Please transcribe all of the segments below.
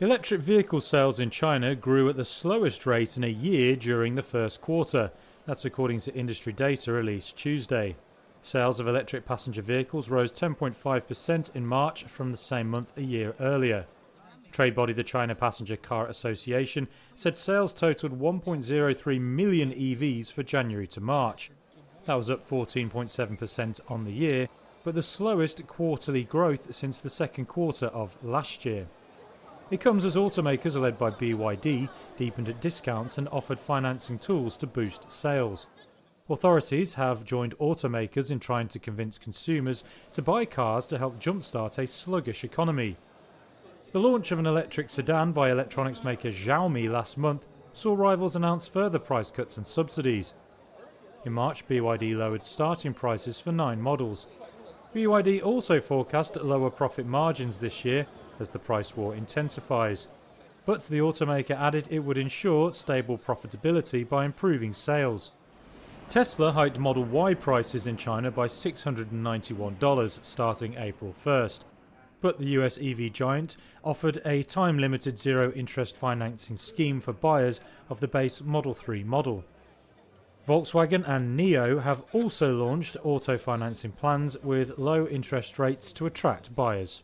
Electric vehicle sales in China grew at the slowest rate in a year during the first quarter. That's according to industry data released Tuesday. Sales of electric passenger vehicles rose 10.5% in March from the same month a year earlier. Trade body the China Passenger Car Association said sales totaled 1.03 million EVs for January to March. That was up 14.7% on the year, but the slowest quarterly growth since the second quarter of last year. It comes as automakers led by BYD deepened discounts and offered financing tools to boost sales. Authorities have joined automakers in trying to convince consumers to buy cars to help jumpstart a sluggish economy. The launch of an electric sedan by electronics maker Xiaomi last month saw rivals announce further price cuts and subsidies. In March, BYD lowered starting prices for 9 models. BYD also forecast lower profit margins this year as the price war intensifies. But the automaker added it would ensure stable profitability by improving sales. Tesla hiked Model Y prices in China by $691 starting April 1st. But the US EV giant offered a time-limited zero-interest financing scheme for buyers of the base Model 3 model. Volkswagen and NIO have also launched auto financing plans with low interest rates to attract buyers.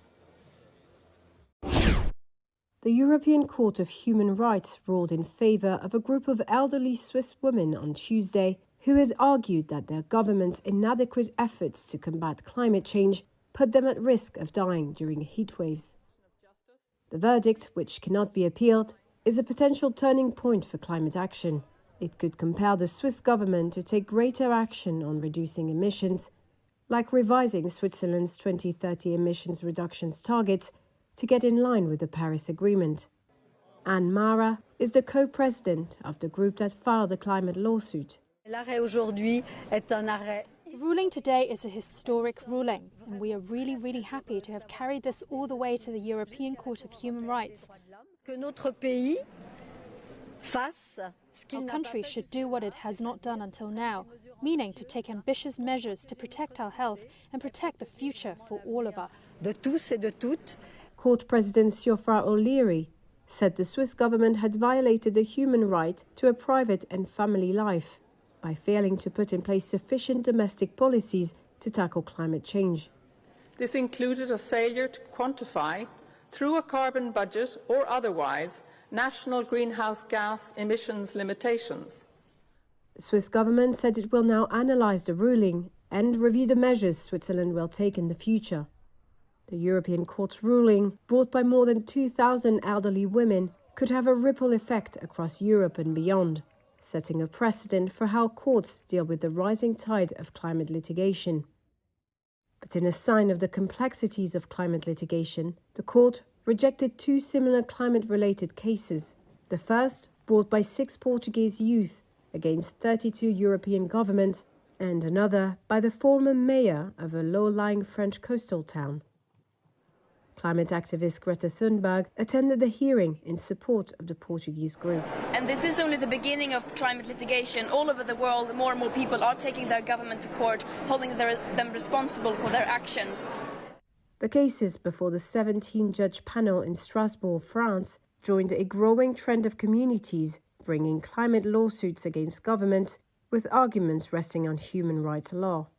The European Court of Human Rights ruled in favour of a group of elderly Swiss women on Tuesday who had argued that their government's inadequate efforts to combat climate change put them at risk of dying during heat waves. The verdict, which cannot be appealed, is a potential turning point for climate action. It could compel the Swiss government to take greater action on reducing emissions, like revising Switzerland's 2030 emissions reductions targets to get in line with the Paris Agreement. Anne Mara is the co-president of the group that filed the climate lawsuit. The ruling today is a historic ruling, and we are really happy to have carried this all the way to the European Court of Human Rights. Our country should do what it has not done until now, meaning to take ambitious measures to protect our health and protect the future for all of us. Court President Siofra O'Leary said the Swiss government had violated the human right to a private and family life by failing to put in place sufficient domestic policies to tackle climate change. This included a failure to quantify, through a carbon budget or otherwise, national greenhouse gas emissions limitations. The Swiss government said it will now analyse the ruling and review the measures Switzerland will take in the future. The European Court's ruling, brought by more than 2,000 elderly women, could have a ripple effect across Europe and beyond, setting a precedent for how courts deal with the rising tide of climate litigation. But in a sign of the complexities of climate litigation, the court rejected 2 similar climate-related cases. The first, brought by 6 Portuguese youth against 32 European governments, and another by the former mayor of a low-lying French coastal town. Climate activist Greta Thunberg attended the hearing in support of the Portuguese group. And this is only the beginning of climate litigation. All over the world, more and more people are taking their government to court, holding them responsible for their actions. The cases before the 17-judge panel in Strasbourg, France, joined a growing trend of communities bringing climate lawsuits against governments with arguments resting on human rights law.